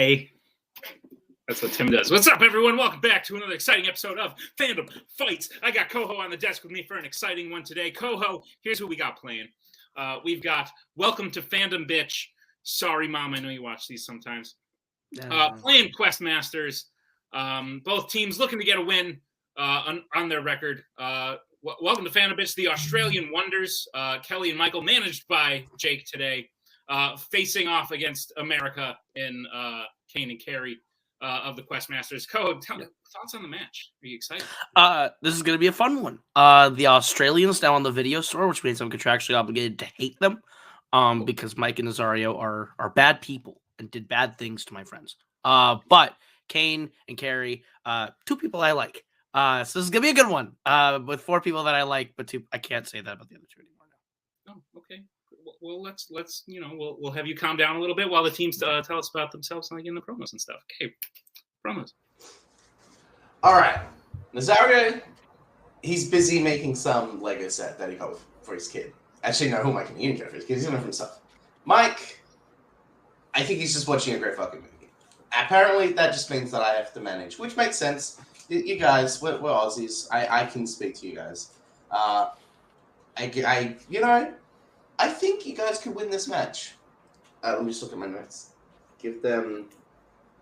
Hey. That's what Tim does. What's up, everyone? Welcome back to another exciting episode of Fandom Fights. I got Coho on the desk with me for an exciting one today. Coho, here's what we got playing. We've got Welcome to Fandom, Bitch. Sorry, Mom, I know you watch these sometimes. Playing Quest Masters. Both teams looking to get a win on their record. Welcome to Fandom, Bitch, the Australian Wonders. Kelly and Michael, managed by Jake today, facing off against America in Kane and Carey. Of the Quest Masters. Coho, thoughts on the match? Are you excited? This is going to be a fun one. The Australians now on the video store, which means I'm contractually obligated to hate them because Mike and Nazario are bad people and did bad things to my friends. But Kane and Carey, two people I like. So this is going to be a good one with four people that I like, but two, I can't say that about the other two anymore now. Oh, okay. Well, let's we'll have you calm down a little bit while the teams tell us about themselves, like in the promos and stuff. Okay, promos. All right, Nazario, he's busy making some Lego set that he got for his kid. Actually, no, who am I communicating for his kid? He's doing it for himself. Mike, I think he's just watching a great fucking movie. Apparently, that just means that I have to manage, which makes sense. You guys, we're Aussies. I can speak to you guys. I think you guys could win this match. Let me just look at my notes. Give them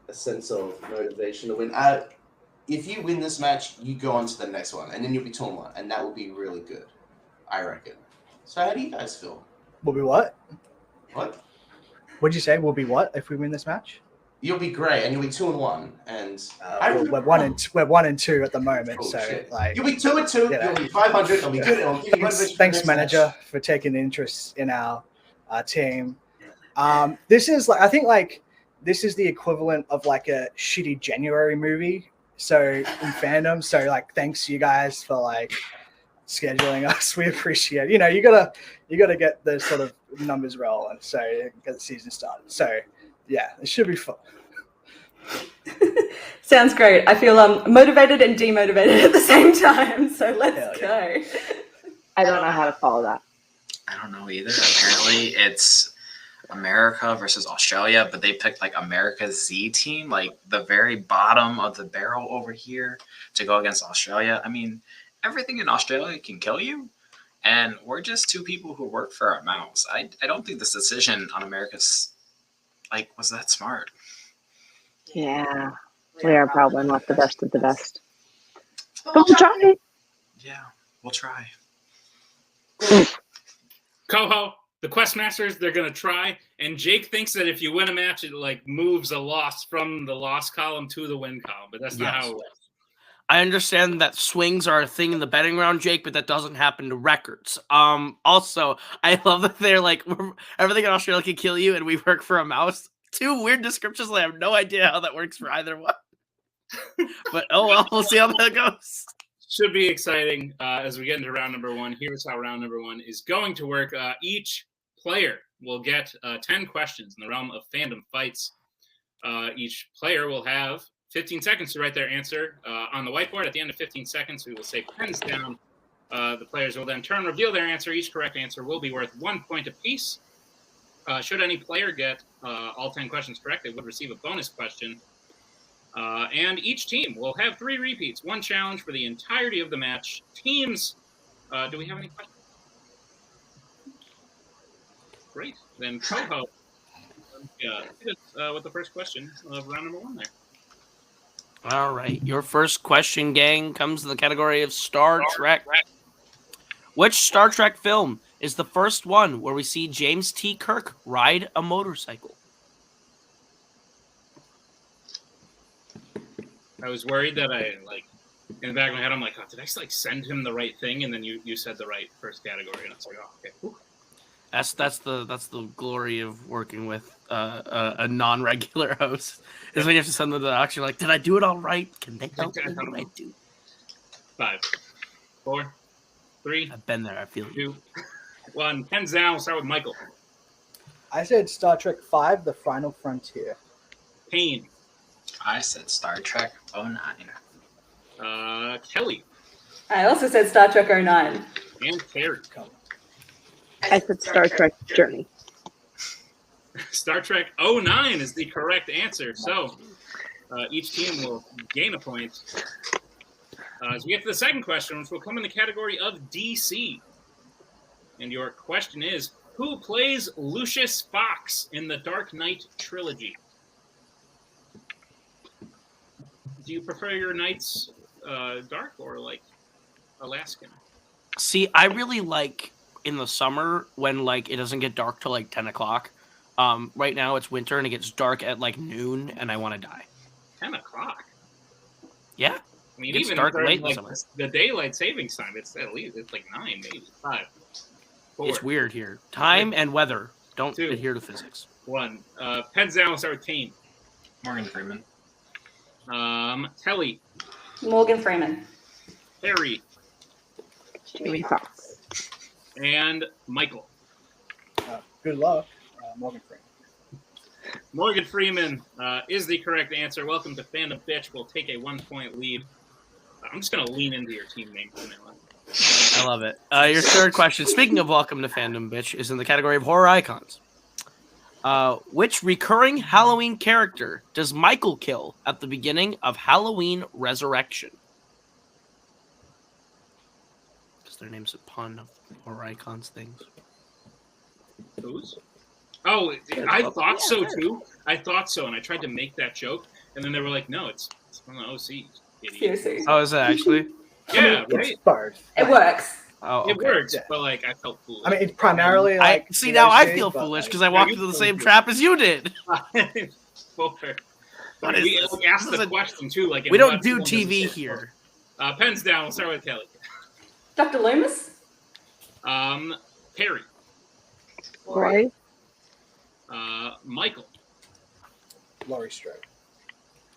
a sense of motivation to win. If you win this match, you go on to the next one, and then you'll be 2-1, and that will be really good, I reckon. So how do you guys feel? We'll be what? What? What'd you say? We'll be what if we win this match? You'll be great, and you'll be 2-1, and we're 1 and 2 at the moment. Oh, so shit. like you'll be 2-2. You'll be 500. It'll be good. It'll give you motivation. Thanks, manager, for taking interest in our team. This is like, I think like this is the equivalent of like a shitty January movie. So in fandom, so like thanks you guys for like scheduling us. We appreciate it. You know, you gotta get the sort of numbers rolling so get the season started. So yeah, it should be fun. Sounds great. I feel motivated and demotivated at the same time. So let's go. I don't know how to follow that. I don't know either. Apparently, it's America versus Australia, but they picked like America's Z team, like the very bottom of the barrel over here, to go against Australia. I mean, everything in Australia can kill you, and we're just two people who work for our mouths. I don't think this decision on America's was that smart. Yeah, we are probably not the best of the best. But we'll try. Yeah, we'll try. Coho, the Quest Masters, they're going to try. And Jake thinks that if you win a match, it like moves a loss from the loss column to the win column. But that's not how it works. I understand that swings are a thing in the betting round, Jake, but that doesn't happen to records. Also, I love that they're like, everything in Australia can kill you, and we work for a mouse. Two weird descriptions. I have no idea how that works for either one. But oh well, we'll see how that goes. Should be exciting as we get into round number one. Here's how round number one is going to work. Each player will get 10 questions in the realm of fandom fights. Each player will have 15 seconds to write their answer on the whiteboard. At the end of 15 seconds, we will say pens down. The players will then turn, reveal their answer. Each correct answer will be worth 1 point apiece. Should any player get all 10 questions correct, they would receive a bonus question. And each team will have 3 repeats, 1 challenge for the entirety of the match. Teams, do we have any questions? Great. Then Coho, with the first question of round number 1 there. All right. Your first question, gang, comes in the category of Star Trek. Which Star Trek film is the first one where we see James T. Kirk ride a motorcycle? I was worried that in the back of my head, I'm like, oh, did I send him the right thing? And then you said the right first category, and I was like, oh, okay. Whew. That's the glory of working with a non-regular host. Is when you have to send them to the auction. Like, did I do it all right? Can they help me? What do I do? 5, 4, 3. I've been there. I feel 2, 1. Pens down. We'll start with Michael. I said Star Trek V: The Final Frontier. Payne. I said Star Trek 09. Kelly. I also said Star Trek 09. And Carey. I said Star Trek Journey. Star Trek 09 is the correct answer. So each team will gain a point. As we get to the second question, which will come in the category of DC. And your question is, who plays Lucius Fox in the Dark Knight trilogy? Do you prefer your nights dark or like Alaskan? See, I really like in the summer when like it doesn't get dark till like 10 o'clock. Right now it's winter and it gets dark at like noon, and I want to die. 10 o'clock? Yeah. I mean, It gets even dark during, late in like, summer. the daylight savings time, it's at least like 9, maybe 5. 4, It's weird here. Time and weather don't 2, adhere to physics. 1. Pens down. We'll start with Kane. Morgan Freeman. Kelly. Morgan Freeman. Harry. Jamie Foxx. And Michael. Good luck, Morgan Freeman. Morgan Freeman is the correct answer. Welcome to Fandom Bitch. We'll take a 1-point lead. I'm just going to lean into your team name from now on. I love it. Your third question, speaking of welcome to Fandom Bitch, is in the category of horror icons. Which recurring Halloween character does Michael kill at the beginning of Halloween Resurrection? Because their name's a pun of horror icons things. Whose? Oh, I thought so too. I thought so, and I tried to make that joke, and then they were like, "No, it's from the OC." Idiot. Seriously. Oh, is it actually? Yeah, It's right. both. It works. Oh, It okay. works, Yeah. but like I felt foolish. I mean, it's primarily like. I see the now. I OC, feel but, foolish like, because I walked you into the feel same good. trap as you did. Four. What is We this? like, asked This the is a- question too. Like We don't what do film does it TV stand here. for? Pens down. We'll start with Kelly. Dr. Loomis. Perry. Roy. Michael. Laurie Strode.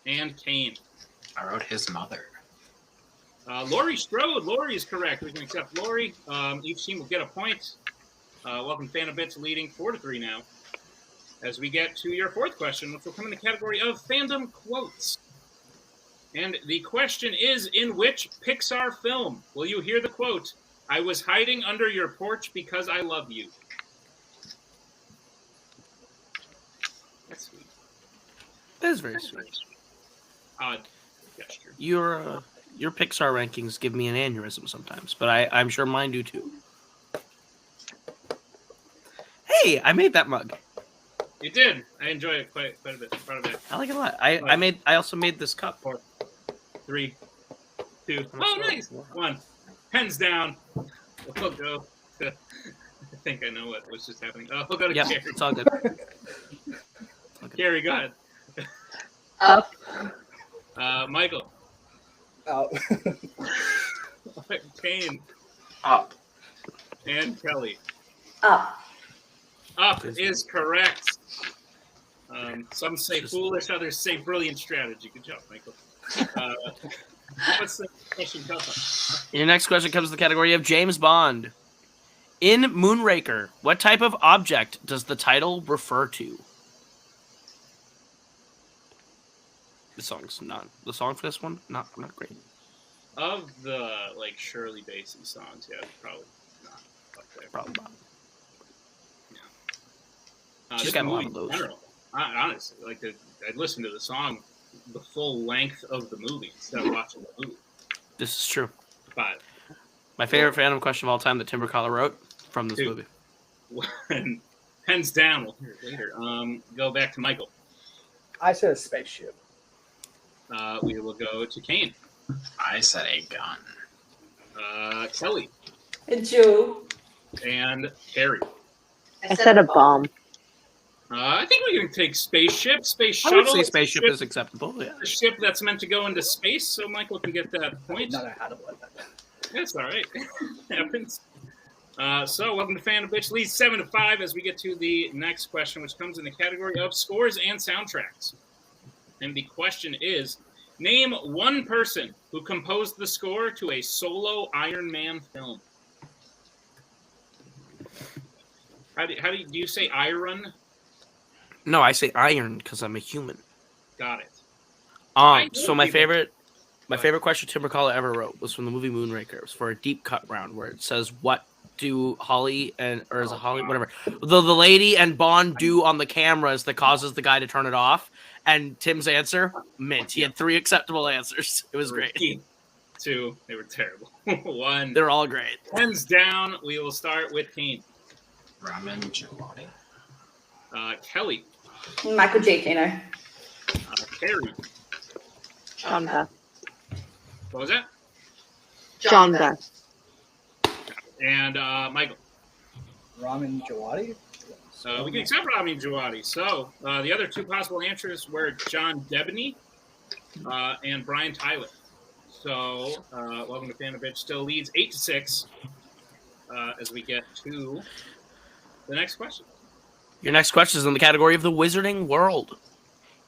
And Kane. I wrote his mother. Laurie Strode. Laurie is correct. We can accept Laurie. Each team will get a point. Welcome, Fandom Bitch, leading 4-3 now. As we get to your fourth question, which will come in the category of fandom quotes. And the question is, in which Pixar film will you hear the quote, "I was hiding under your porch because I love you"? That's sweet. That is very sweet. Odd gesture. Your Pixar rankings give me an aneurysm sometimes, but I'm sure mine do too. Hey, I made that mug. You did. I enjoy it quite a bit. Quite a bit. I like it a lot. I also made this cup. 4, 3, 2. Oh, nice. 1. Pens down. We'll go to. I think I know what was just happening. We'll go to Yeah, Gary. it's all good. Gary, go ahead. Up. Michael. Oh. Kane. Up. And Kelly. Up. Up is correct. Some say foolish, others say brilliant strategy. Good job, Michael. What's the question, Kelly? Your next question comes to the category of James Bond. In Moonraker, what type of object does the title refer to? The song for this one, not great. Of the like Shirley Bassey songs, yeah, probably not up there. Probably not. This She's got a lot movie of those. in general, honestly, like I'd listen to the song the full length of the movie instead of watching the movie. This is true. 5. My favorite fandom question of all time that Timber Collar wrote from this 2. movie. 1. Pens down. We'll hear it later. Go back to Michael. I said a spaceship. We will go to Kane. I said a gun. Kelly. A jewel. And Harry. I said a bomb. I think we can take spaceship, space I shuttle. would say It's a spaceship ship- is acceptable. Yeah. a ship that's meant to go into space, so Michael can get that point. Not know how to word that. That's all right. Happens. So welcome to Fandom Bitch. Leads 7-5 as we get to the next question, which comes in the category of scores and soundtracks. And the question is, name one person who composed the score to a solo Iron Man film. Do you say iron? No, I say iron because I'm a human. Got it. So my favorite question Timber Collar ever wrote was from the movie Moonraker. It was for a deep cut round where it says, "What do Holly or is it Holly? Whatever. The lady and Bond do on the cameras that causes the guy to turn it off. And Tim's answer, mint. He had 3 acceptable answers. It was great. 2, they were terrible. 1, They're all great. Hands down. We will start with Kane. Ramen gelati. Kelly. Michael Giacchino. Carrie. John Beth. What was that? John Beth. And Michael. Ramen Jawadi. We can accept Ramin Djawadi. So the other 2 possible answers were John Debney and Brian Tyler. So welcome to Fandom. Bitch still leads 8-6 as we get to the next question. Your next question is in the category of the Wizarding World.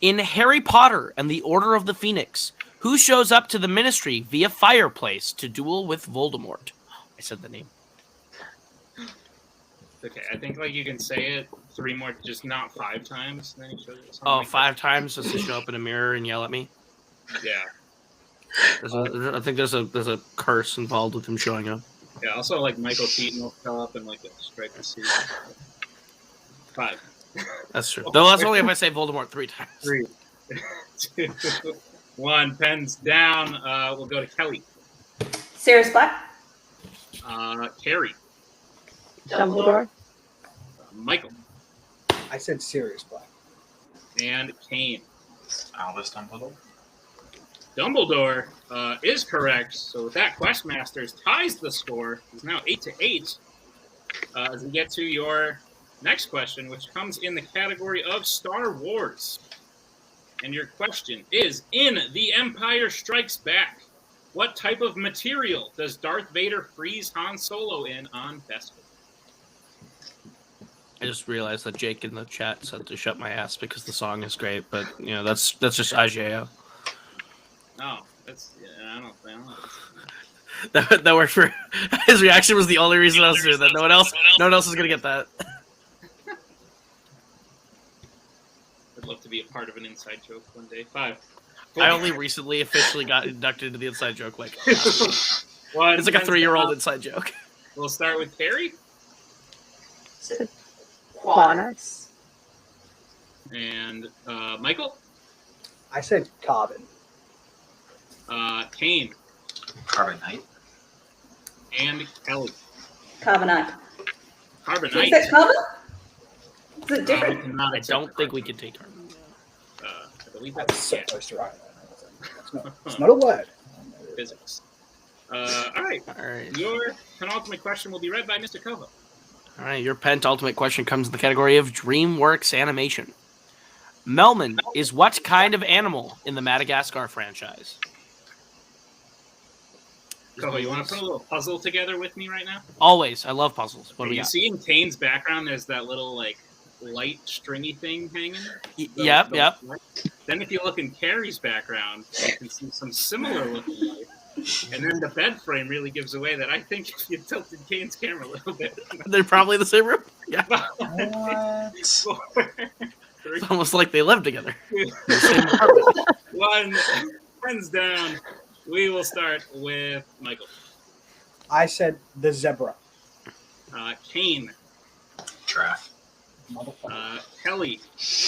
In Harry Potter and the Order of the Phoenix, who shows up to the Ministry via fireplace to duel with Voldemort? I said the name. Okay, I think like you can say it 3 more, just not 5 times. Then he shows it. Oh, 5 times just to show up in a mirror and yell at me? Yeah. I think there's a curse involved with him showing up. Yeah. Also, like Michael Keaton will show up and like strike the suit. 5. That's true. Though that's only if I say Voldemort 3 times. 3, 2, 1. Pens down. We'll go to Kelly. Sirius Black. Carrie. Dumbledore. Michael. I said Sirius Black. And Kane. Albus Dumbledore. Dumbledore is correct. So with that, Questmasters ties the score. It's now 8-8. As we get to your next question, which comes in the category of Star Wars. And your question is, in The Empire Strikes Back, what type of material does Darth Vader freeze Han Solo in on Beskar? I just realized that Jake in the chat said to shut my ass because the song is great, but that's just IGAO. Oh, that's I don't know. That worked for his reaction was the only reason I was doing that. No one else is gonna get that. I'd love to be a part of an inside joke one day. 5. I only recently officially got inducted into the inside joke. Like it's 1. like a 3-year-old inside joke. We'll start with Carrie. Quanus. And Michael. I said Carbon. Kane. Carbonite. And Kelly. Carbonite. Carbonite. Is that carbon? Is it different? I don't think we can take her. I believe I was that's so close to right. It's not a word. physics. All right. Your penultimate question will be read by Mr. Koho. All right. Your penultimate question comes in the category of DreamWorks animation. Melman is what kind of animal in the Madagascar franchise? Koho, you want to put a little puzzle together with me right now? Always. I love puzzles. What do we You got? see in Kane's background, there's that little like light stringy thing hanging. Yep. Then if you look in Carrie's background, you can see some similar looking light. And then the bed frame really gives away that I think if you tilted Kane's camera a little bit. They're probably in the same room. Yeah. What? 3, It's almost like they live together. 1. Pens down. We will start with Michael. I said the zebra. Kane. Giraffe. Kelly.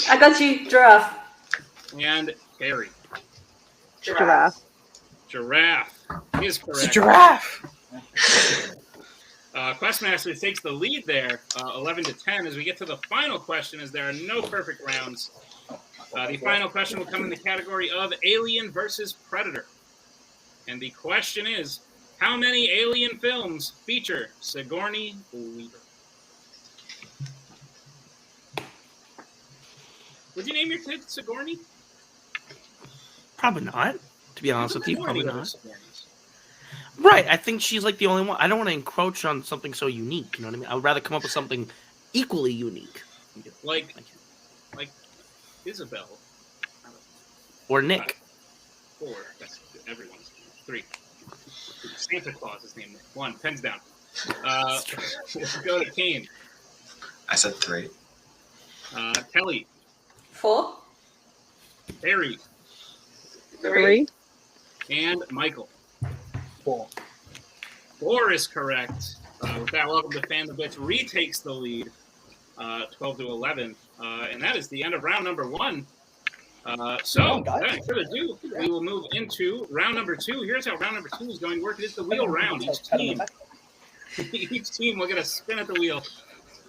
I got you, giraffe. And Carrie. Giraffe. Giraffe is correct. It's a giraffe. Questmaster takes the lead there, 11-10. As we get to the final question, as there are no perfect rounds, the final question will come in the category of Alien versus Predator. And the question is, how many Alien films feature Sigourney Weaver? Would you name your kid Sigourney? Probably not. To be honest with you, probably Sigourney not. Sigoureys. Right. I think she's like the only one. I don't want to encroach on something so unique. You know what I mean? I would rather come up with something equally unique. Like Isabel. Or Nick. 4. That's everyone's. 3. Santa Claus is named 1. Pens down. Let's go to Kane. I said 3. Kelly. 4. Harry. 3. And Michael. 4. 4 is correct. With that, welcome to Fandom Bitch retakes the lead, 12-11, and that is the end of round number 1. So, without any further ado, we will move into round number 2. Here's how round number 2 is going to work. It is the wheel round. Each team will get a spin at the wheel.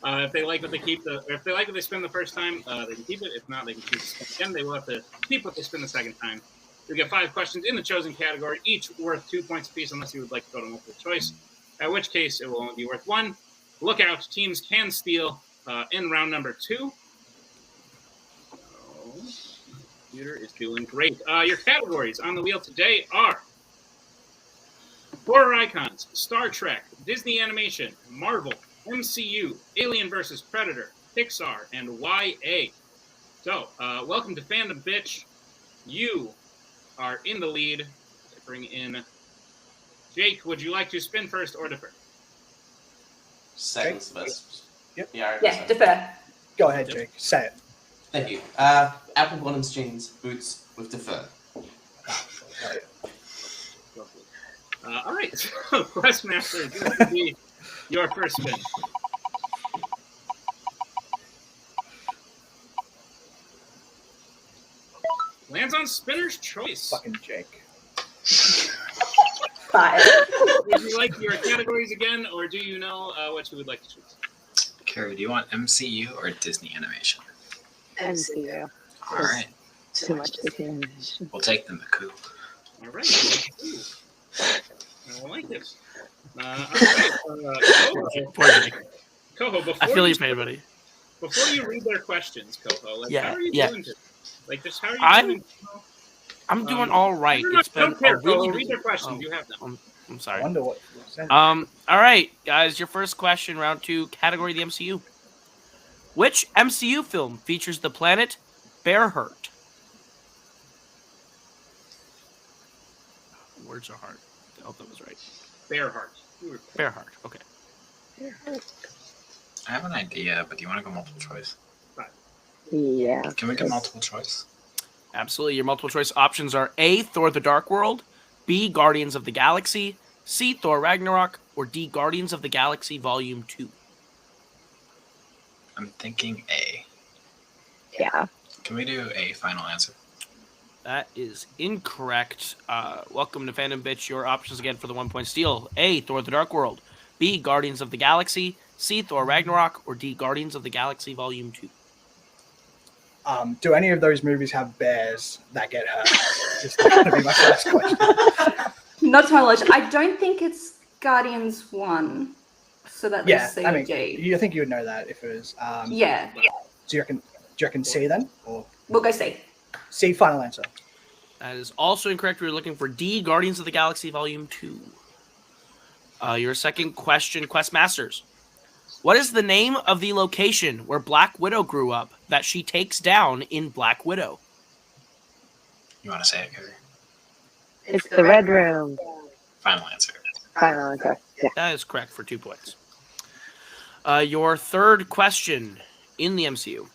If they like what they keep, if they like what they spin the first time, they can keep it. If not, they can choose to spin again. They will have to keep what they spin the second time. We get 5 questions in the chosen category, each worth 2 points apiece, unless you would like to go to multiple choice. At which case, it will only be worth 1. Look out! Teams can steal in round number 2. Computer is doing great. Your categories on the wheel today are horror icons, Star Trek, Disney animation, Marvel, MCU, Alien vs. Predator, Pixar, and YA. So, welcome to Fandom Bitch. You are in the lead. I bring in Jake. Would you like to spin first or defer? Second's best. Yep. Yeah, defer. Go ahead, Jake. Say it. Thank you. Apple bottoms jeans, boots with defer. All right. So, Questmaster, this will be your first spin. Lands on spinner's choice. Fucking Jake. 5. Would you like your categories again, or do you know what you would like to choose? Carrie, do you want MCU or Disney animation? MCU. All right. Too much Disney animation. We'll take the Maku. All right. I like this. All right. Poor Jake. Coho, before I feel you, your pain, buddy. before you read their questions, Coho, like, how are you doing today? Like, just how are you doing? I'm doing all right. No, It's been don't care, a really Coho. Read their questions. You have them. I'm I sorry. wonder what. All right, guys. Your first question, round 2, category of the MCU. Which MCU film features the planet Bearheart? Words are hard. I hope that was right. Bearheart. Bearheart. Okay. I have an idea, but do you want to go multiple choice? Yeah. Can we get multiple choice? Absolutely. Your multiple choice options are A, Thor the Dark World, B, Guardians of the Galaxy, C, Thor Ragnarok, or D, Guardians of the Galaxy Volume 2. I'm thinking A. Yeah. Can we do a final answer? That is incorrect. Welcome to Fandom Bitch. Your options again for the 1 point steal. A, Thor the Dark World, B, Guardians of the Galaxy, C, Thor Ragnarok, or D, Guardians of the Galaxy Volume 2. Do any of those movies have bears that get hurt? Is going to be my first question. Not to my knowledge. I don't think it's Guardians 1. So that Yeah, leaves I mean, C. I think you would know that if it was. Yeah. Do you reckon C then, or We'll go C. C? Final answer. That is also incorrect. We were looking for D, Guardians of the Galaxy Volume 2. Your second question, Questmasters. What is the name of the location where Black Widow grew up that she takes down in Black Widow? You want to say it, Carrie? It's the Red Room. Final answer. Final answer. Yeah. That is correct for 2 points. Your third question in the MCU.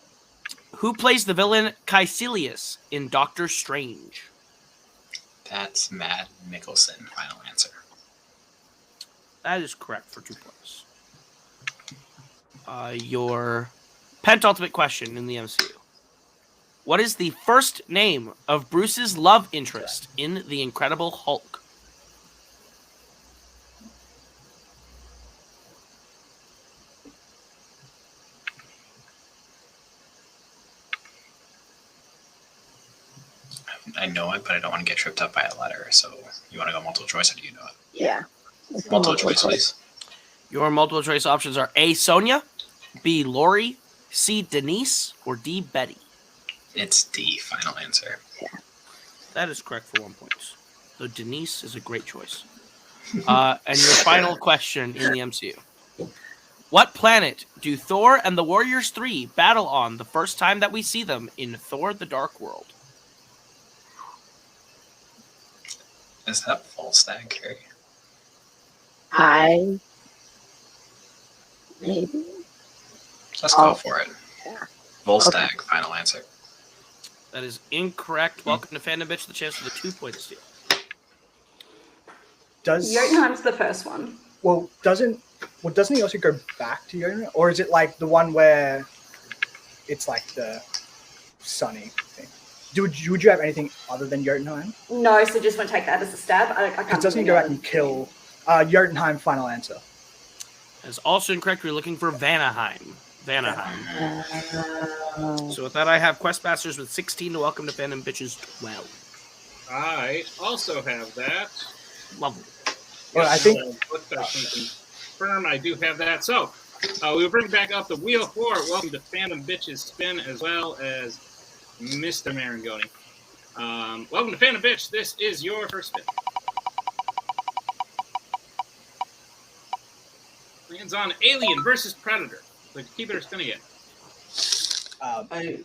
Who plays the villain Caecilius in Doctor Strange? That's Matt Mikkelsen. Final answer. That is correct for 2 points. Your penultimate question in the MCU. What is the first name of Bruce's love interest in The Incredible Hulk? I know it, but I don't want to get tripped up by a letter. So you want to go multiple choice, or do you know it? Yeah. Multiple choice, please. Your multiple choice options are A, Sonia, B, Lori, C, Denise, or D, Betty. It's D. Final answer. That is correct for 1 point. So Denise is a great choice. And your final question in the MCU. What planet do Thor and the Warriors 3 battle on the first time that we see them in Thor the Dark World? Is that full stack, Carrie? Maybe. Let's go for it. Yeah. Volstagg, final answer. That is incorrect. Welcome to Fandom Bitch, the chance for the 2 point steal. Does Jotunheim's the first one. Well, doesn't he also go back to Jotunheim, or is it like the one where it's like the sunny thing? Would you have anything other than Jotunheim? No, so just want to take that as a stab. I can't. Because doesn't he go back and kill Jotunheim? Final answer. That's also incorrect. We're looking for Vanaheim. So with that, I have Questmasters with 16 to welcome to Fandom Bitches 12. I also have that. Lovely. Well, I think confirm I do have that. So we'll bring back up the wheel for welcome to Fandom Bitches Spin, as well as Mr. Marangoni. Welcome to Fandom Bitch. This is your first spin. Lands on Alien versus Predator. So keep it or spin again. How do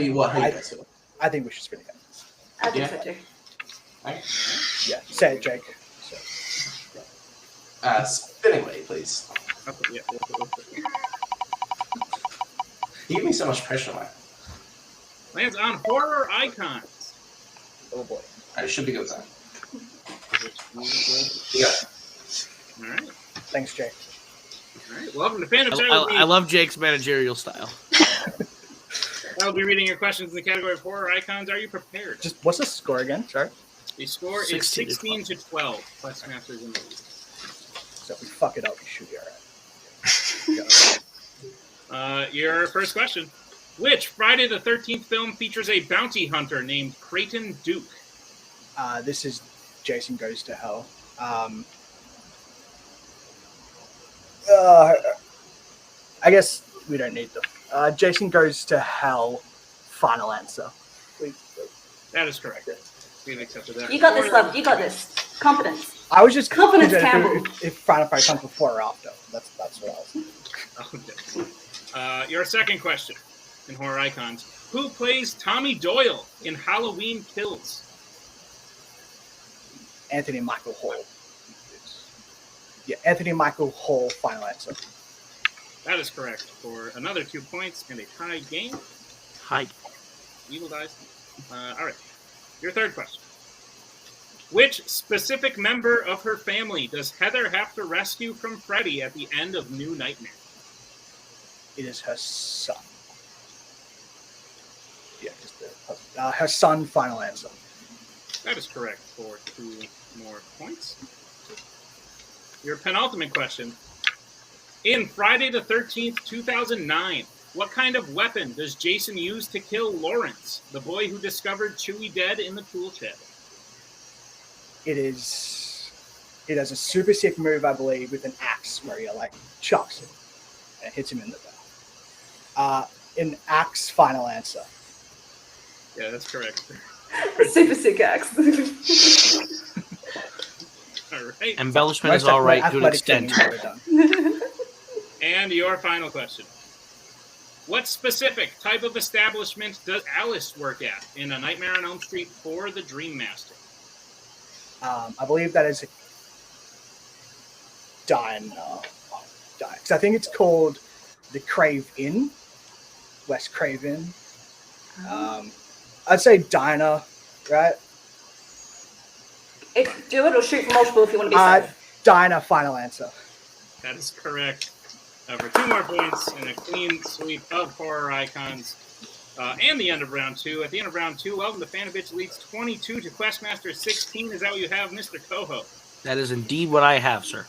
you guys feel? I think we should spin again. I think so too. Right. Yeah, say it, Jake. Spin away, please. Okay, yeah. You give me so much pressure, man. Lands on Horror Icons. Oh boy. I should be good with that. All right. Thanks, Jake. All right. Welcome to Fandom. I love Jake's managerial style. I will be reading your questions in the category of Horror Icons. Are you prepared? Just what's the score again? Sorry. The score is 16 to 12. Questmasters in the lead. So if we fuck it up, we should be all right. Your first question. Which Friday the 13th film features a bounty hunter named Creighton Duke? This is Jason Goes to Hell. I guess we don't need them. Jason Goes to Hell. Final answer. That is correct. We've accepted that. You got this, love. You got this. Confidence. I was just Confidence, considering Campbell. if Final Fight comes before or after. That's what I was. Okay. Your second question in Horror Icons. Who plays Tommy Doyle in Halloween Kills? Anthony Michael Hall. Yeah, Anthony Michael Hall. Final answer. That is correct for another 2 points and a tied game. Hi. Evil dice. All right. Your third question. Which specific member of her family does Heather have to rescue from Freddy at the end of New Nightmare? It is her son. Yeah, just her son. Final answer. That is correct for 2 more points. Your penultimate question. In Friday the 13th, 2009, what kind of weapon does Jason use to kill Lawrence, the boy who discovered Chewie dead in the tool shed? It has a super sick move, I believe, with an axe where he like chucks it and hits him in the back. An axe. Final answer. Yeah, that's correct. Super sick axe. All right. Embellishment is all right to an extent. And your final question. What specific type of establishment does Alice work at in A Nightmare on Elm Street for the Dream Master? I believe that is a diner. Because I think it's called the Crave Inn. West Crave Inn. I'd say diner, right? Do it or shoot for multiple if you want to be safe. Diner. Final answer. That is correct. For 2 more points and a clean sweep of Horror Icons. And the end of round 2. At the end of round 2, welcome to Fandom Bitch leads 22 to Questmaster 16. Is that what you have, Mr. Coho? That is indeed what I have, sir.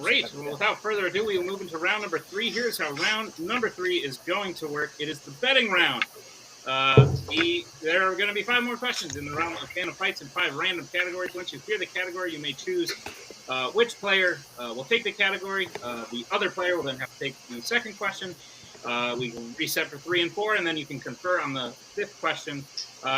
Great. Well, without further ado, we will move into round number 3. Here's how round number 3 is going to work. It is the betting round. There are going to be 5 more questions in the round of Fandom Fights in 5 random categories. Once you hear the category, you may choose which player will take the category. The other player will then have to take the second question. We will reset for 3 and 4, and then you can confer on the 5th question.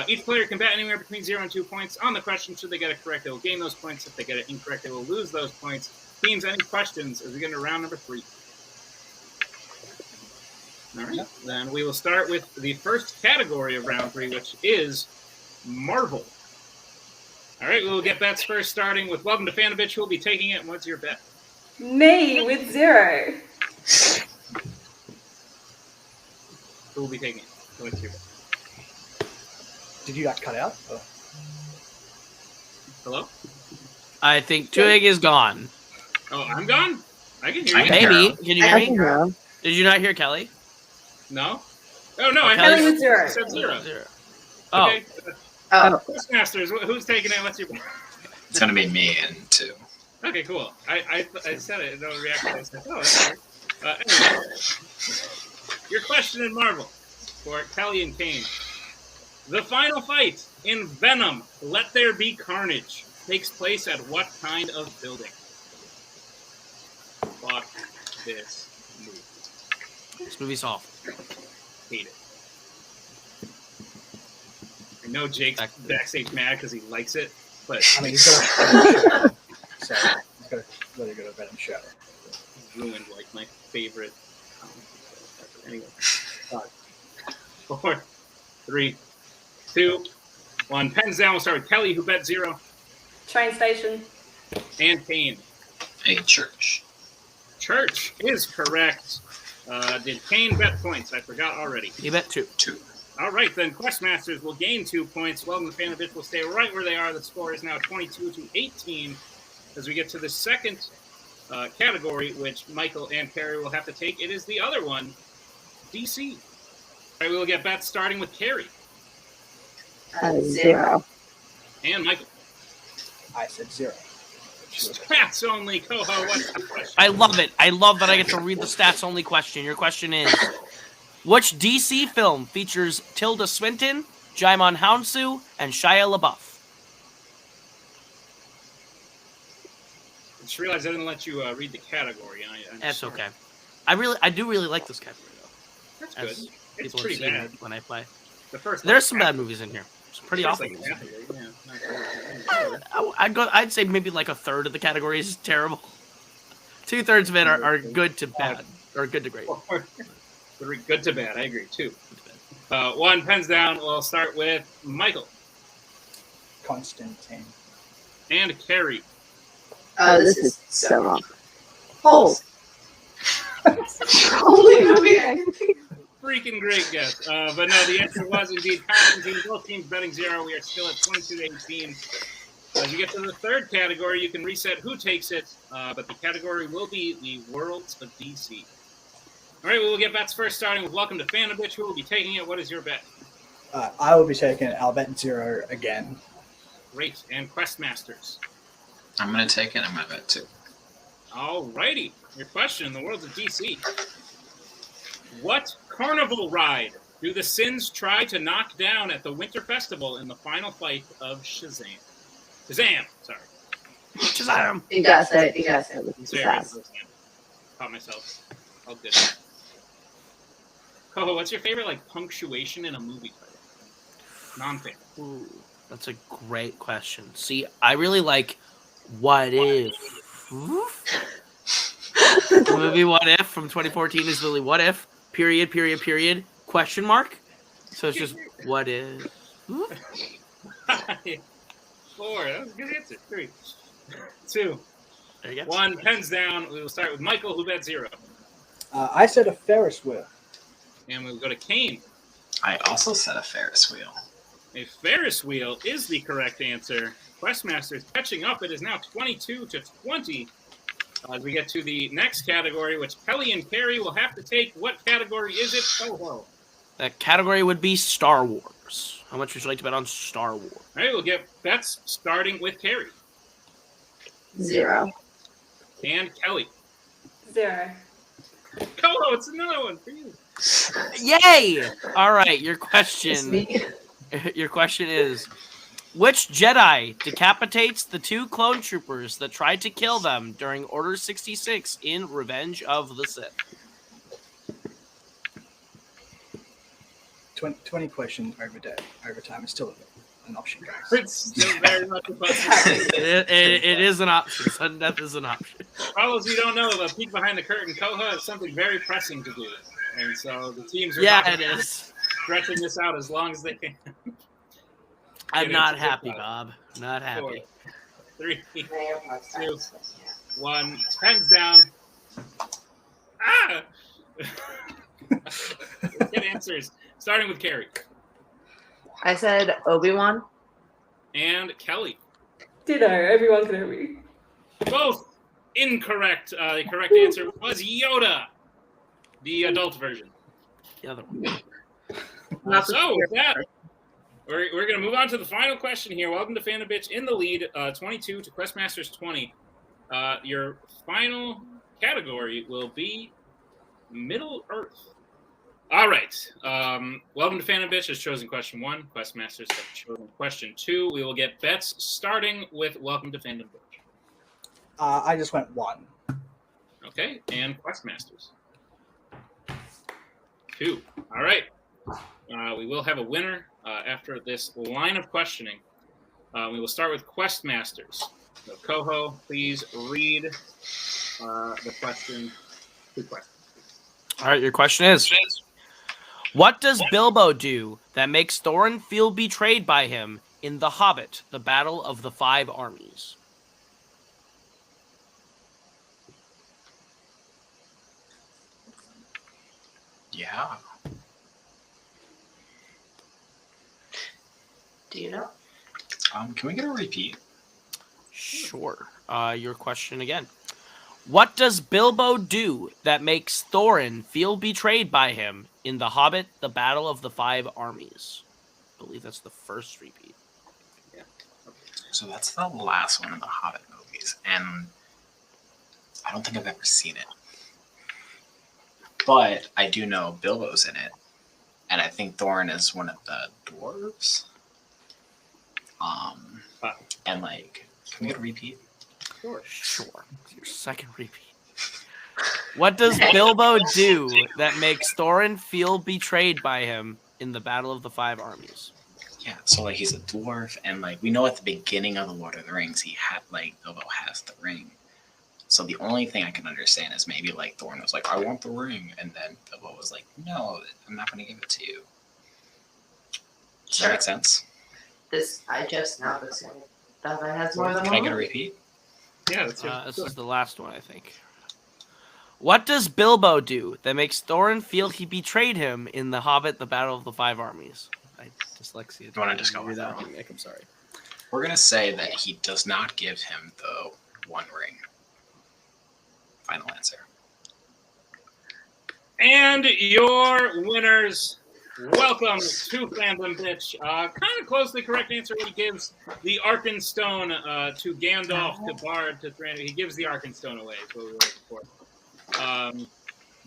Each player can bet anywhere between 0 and 2 points on the question. Should they get it correct, they will gain those points. If they get it incorrect, they will lose those points. Teams, any questions as we get into round number 3? All right, then we will start with the first category of round 3, which is Marvel. All right, we will get bets first, starting with Welcome to Fandom Bitch. Who will be taking it, and what's your bet? Me with 0. Who will be taking it? What's your bet? Did you cut out? Hello? I think Tuig is gone. Oh, I'm gone? I can hear I you. can hear Maybe. him. Can you I hear can me? hear him. Did you not hear Kelly? No? Oh, no, Oh, I Kelly heard was zero. you said zero. Oh, Okay. Oh, Questmasters, who's taking it? What's your... It's gonna be me and 2. Okay, cool. I said it. No reaction. I said, oh, that's weird. Anyway, your question in Marvel for Kelly and Kane. The final fight in Venom, Let There Be Carnage, takes place at what kind of building? Fuck this movie. this movie's awful. Hate it. I know Jake's backstage mad because he likes it, but I mean, he's got a so he's got a really good Venom show. ruined like my favorite. Anyway, 4, 3, 2, 1. Pens down. We'll start with Kelly, who bet 0, Train station. and Kane. A church. Church is correct. Did Kane bet points? I forgot already. You bet 2. 2. All right, then Questmasters will gain 2 points. Welcome to Fan of Bitch will stay right where they are. The score is now 22-18 as we get to the second category, which Michael and Carrie will have to take. It is the other one, DC. All right, we will get bets starting with Carrie 0. and Michael. I said 0. Stats only, Coho. What's the question? I love it. I love that I get to read the stats only question. Your question is, which DC film features Tilda Swinton, Jaimin Hounsou, and Shia LaBeouf? I just realized I didn't let you read the category. That's okay. I do really like this category though. That's As good. It's people have pretty seen bad. when I play. The first. There's some bad movies in here. Some pretty First, awful like, movies. half of it, yeah. I'd say maybe like a third of the category is terrible. 2/3 of it are good to bad or good to great. Good to bad. I agree too. 1 pens down. We'll start with Michael Constantine. and Carrie. This is so wrong. Oh. Only movie I can think of. Freaking great guess. But no, the answer was indeed Constantine. Both teams betting 0. We are still at 22-18. As you get to the third category, you can reset who takes it, but the category will be the Worlds of DC. All right, we will get bets first, starting with Welcome to Fandom Bitch. Who will be taking it? What is your bet? I will be taking it. I'll bet 0 again. Great. And Questmasters. I'm gonna take it. I'm gonna bet 2. All righty. Your question in the Worlds of DC. What carnival ride do the Sins try to knock down at the Winter Festival in the final fight of Shazam? Shazam! Sorry. Shazam! You gotta say it. Sorry. Caught myself. All good. Coho, what's your favorite punctuation in a movie title? Non-fan. Ooh, that's a great question. See, I really like What If. The movie What If from 2014 is really What If, period, question mark. So it's just What If. 4. That was a good answer. 3. 2. There you go. 1. Pens down. We will start with Michael, who bet 0. I said a Ferris wheel. And we'll go to Kane. I also said a Ferris wheel. A Ferris wheel is the correct answer. Questmasters catching up. It is now 22-20. As we get to the next category, which Kelly and Carrie will have to take. What category is it? Coho. That category would be Star Wars. How much would you like to bet on Star Wars? All right, we'll get bets starting with Carrie 0. and Kelly. 0. Coho, it's another one for you. Yay! All right, your It's question. me. Your question is, which Jedi decapitates the 2 clone troopers that tried to kill them during Order 66 in Revenge of the Sith? 20 questions over time is still an option, guys. It's still very much a possibility. It is an option. Sudden death is an option. For all of you who don't know, a peek behind the curtain, Coho has something very pressing to do. And so the teams are Yeah, it is. stretching this out as long as they can. I'm not happy, Bob. Not happy. 4, 3, 2, 1. Pens down. Ah! Get answers. Starting with Carrie I said Obi-Wan. and Kelly. Ditto. Everyone can hear me. Both incorrect. The correct answer was Yoda, the adult version. The other one. So with that, we're going to move on to the final question here. Welcome to Fandom Bitch in the lead, 22 to Questmasters 20. Your final category will be Middle Earth. All right. Welcome to Fandom Bitch has chosen question 1. Questmasters have chosen question 2. We will get bets starting with Welcome to Fandom Bitch. I just went 1. Okay, and Questmasters. 2. All right. We will have a winner after this line of questioning. We will start with Questmasters. So, Coho, please read the question. 2 questions. All right, your question is: what does Bilbo do that makes Thorin feel betrayed by him in The Hobbit: The Battle of the Five Armies? Yeah. Do you know? Can we get a repeat? Sure. Your question again. What does Bilbo do that makes Thorin feel betrayed by him in The Hobbit: The Battle of the Five Armies? I believe that's the first repeat. So that's the last one of the Hobbit movies, and I don't think I've ever seen it. But I do know Bilbo's in it, and I think Thorin is one of the dwarves. And like, can we get a repeat? Sure. Your second repeat. What does Bilbo do that makes Thorin feel betrayed by him in the Battle of the Five Armies? Yeah, so like he's a dwarf, and like we know at the beginning of the Lord of the Rings, he had like Bilbo has the ring. So the only thing I can understand is maybe like Thorin was like, "I want the ring," and then Bilbo was like, "No, I'm not going to give it to you." Does that make sense? I just now decided that has more than Can I get a repeat? Yeah, that's This is the last one, I think. What does Bilbo do that makes Thorin feel he betrayed him in The Hobbit: The Battle of the Five Armies? Dyslexia. You want to just go with that that? one, Nick? I'm sorry. We're going to say that he does not give him the one ring. Final answer. And your winners, welcome to Fandom Bitch. Kind of close to the correct answer. He gives the Arkenstone to Gandalf, to Bard, to Thranduil. He gives the Arkenstone away. Is what we were looking for.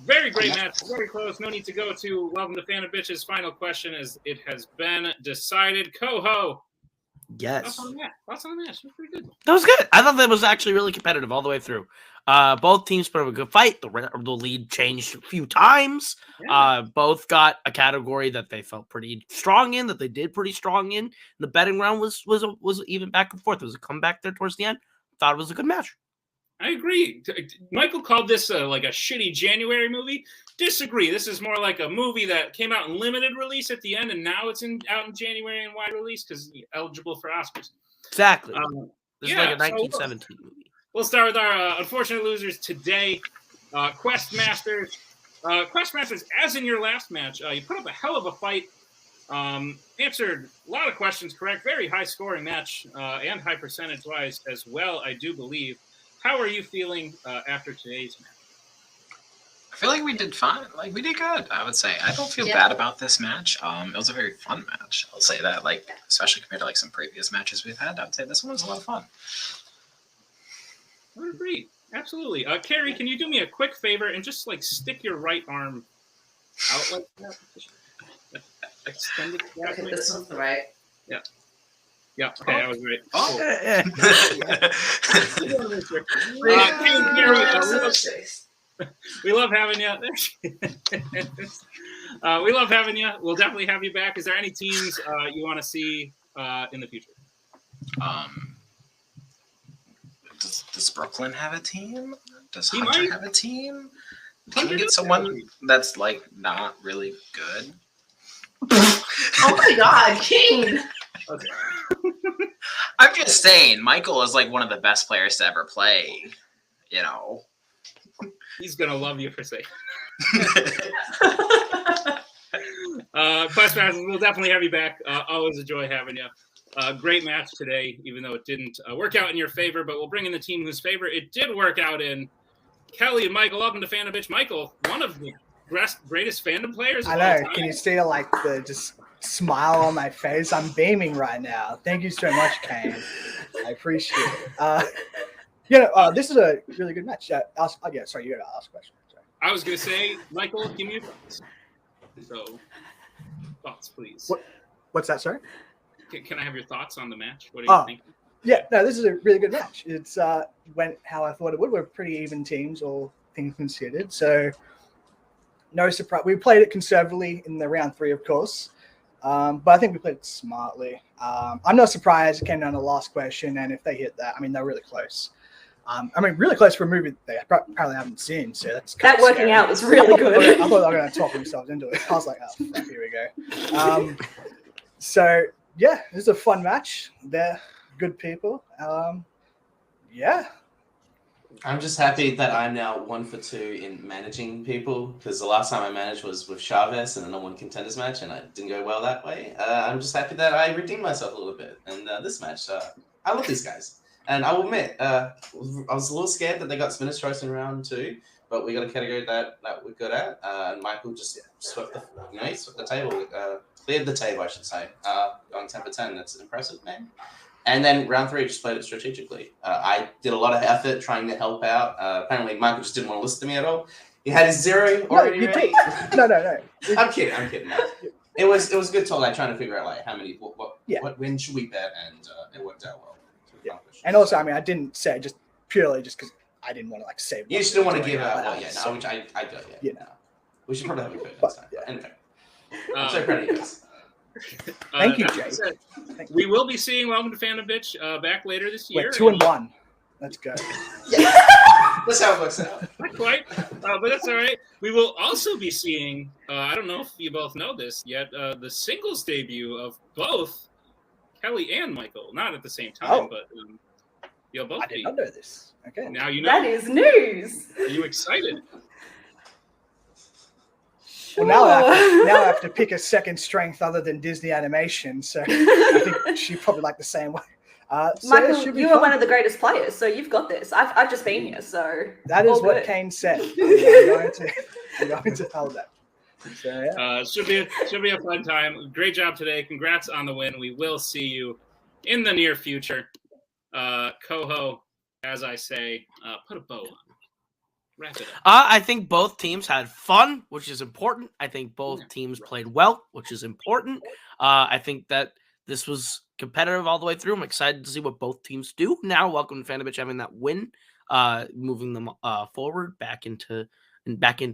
Very great match. Very close. No need to go to Welcome to Fandom Bitch's final question, as it has been decided. Coho. Yes. Thoughts on the match? Thoughts on the match? It was pretty good. That was good. I thought that was actually really competitive all the way through. Both teams put up a good fight. The lead changed a few times. Yeah. Both got a category that they felt pretty strong in, that they did pretty strong in. The betting round was even back and forth. There was a comeback there towards the end. Thought it was a good match. I agree. Michael called this like a shitty January movie. Disagree. This is more like a movie that came out in limited release at the end, and now it's out in January and wide release because eligible for Oscars. Exactly. This is yeah, like a 1917 movie. We'll start with our unfortunate losers today. Questmasters. Questmasters, as in your last match, you put up a hell of a fight. Answered a lot of questions correct. Very high scoring match and high percentage wise as well, I do believe. How are you feeling after today's match? I feel like we did fine. Like we did good, I would say. I don't feel bad about this match. It was a very fun match. I'll say that. Like, especially compared to like some previous matches we've had, I would say this one was a lot of fun. I would agree. Absolutely. Carrie, can you do me a quick favor and just like stick your right arm out like that? Extend it. Okay, this one's the right. Yeah. Yeah. Okay, I was right. Oh. We love having you. We love having you. We'll definitely have you back. Is there any teams you want to see in the future? Does Brooklyn have a team? Does He Hunter might. have a team? Can we get someone that's like not really good? Oh my God, King! Okay. I'm just saying, Michael is like one of the best players to ever play. You know. He's gonna love you for saying. Questmasters, we'll definitely have you back. Always a joy having you. Great match today, even though it didn't work out in your favor, but we'll bring in the team whose favor it did work out in. Kelly and Michael, welcome to Fandom Bitch. Michael, one of the greatest fandom players of I all know. time. Can you see like the just smile on my face? I'm beaming right now. Thank you so much, Kane. I appreciate it. This is a really good match. Sorry, you got to ask a question. Sorry. I was going to say, Michael, give me your thoughts. So, thoughts, please. What's that, sorry? Can I have your thoughts on the match? What do you think? Yeah, no, this is a really good match. It's went how I thought it would. We're pretty even teams, all things considered. So, no surprise. We played it conservatively in the round 3, of course. But I think we played it smartly. I'm not surprised it came down to the last question. And if they hit that, I mean, they're really close. Really close for a movie they probably haven't seen. So that's that working scary. out was really good. I thought they were going to talk themselves into it. I was like, oh, fuck, here we go. So, yeah, this is a fun match. They're good people. Yeah. I'm just happy that I'm now 1 for 2 in managing people, because the last time I managed was with Chavez in a No-One Contenders match, and it didn't go well that way. I'm just happy that I redeemed myself a little bit. And this match, I love these guys. And I will admit, I was a little scared that they got Spinner's Choice in round 2, but we got a category that we're good at. And Michael just swept the table, cleared the table, I should say, going 10 for 10. That's impressive, man. And then round 3, just played it strategically. I did a lot of effort trying to help out. Apparently, Michael just didn't want to listen to me at all. He had his 0 already ready. No. I'm kidding. No. It was a good talk, like trying to figure out like how many, when should we bet, and it worked out well. Yeah. And also, I didn't say just purely because I didn't want to like save. You just didn't want to give out. Which I got. Yeah. No. We should probably have a quick next time. Yeah. Anyway, I'm so proud of you guys. Thank you, Jay. We will be seeing Welcome to Fandom Bitch back later this year. We're 2-1. Let's go. That's how it works out. Not quite, but that's all right. We will also be seeing, I don't know if you both know this yet, the singles debut of both Kelly and Michael. Not at the same time, but you'll both be. I did not know this. Okay. Now you know. That is news. Are you excited? Well, now I have to pick a second strength other than Disney animation. So I think she probably like the same way. Michael, you are one of the greatest players, so you've got this. I've just been here, so that is what Kane said. We're going to hold that. So, yeah. Should be a fun time. Great job today. Congrats on the win. We will see you in the near future. Coho, as I say, put a bow on. Wrap it up. I think both teams had fun, which is important. I think both teams played well, which is important. I think that this was competitive all the way through. I'm excited to see what both teams do. Now, welcome to Fandom Bitch having that win, moving them forward back into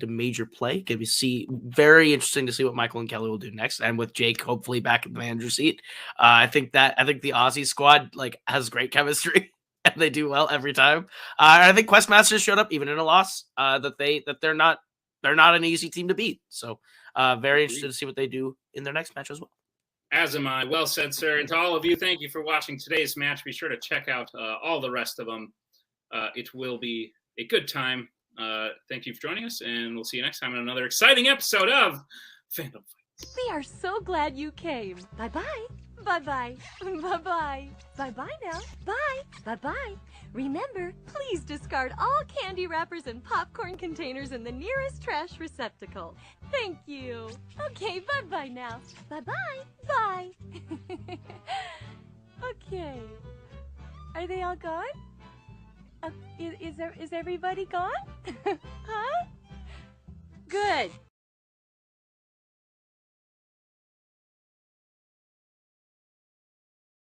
major play. Gonna be very interesting to see what Michael and Kelly will do next, and with Jake hopefully back in the manager seat. I think the Aussie squad has great chemistry. And they do well every time. I think Questmasters showed up even in a loss. That they're not an easy team to beat. So very interested to see what they do in their next match as well. As am I. Well said, sir. And to all of you, thank you for watching today's match. Be sure to check out all the rest of them. It will be a good time. Thank you for joining us, and we'll see you next time in another exciting episode of Fandom Fights. We are so glad you came. Bye-bye. Bye-bye. Bye-bye. Bye-bye now. Bye. Bye-bye. Remember, please discard all candy wrappers and popcorn containers in the nearest trash receptacle. Thank you. Okay, bye-bye now. Bye-bye. Bye. Okay. Are they all gone? Is everybody gone? Huh? Good.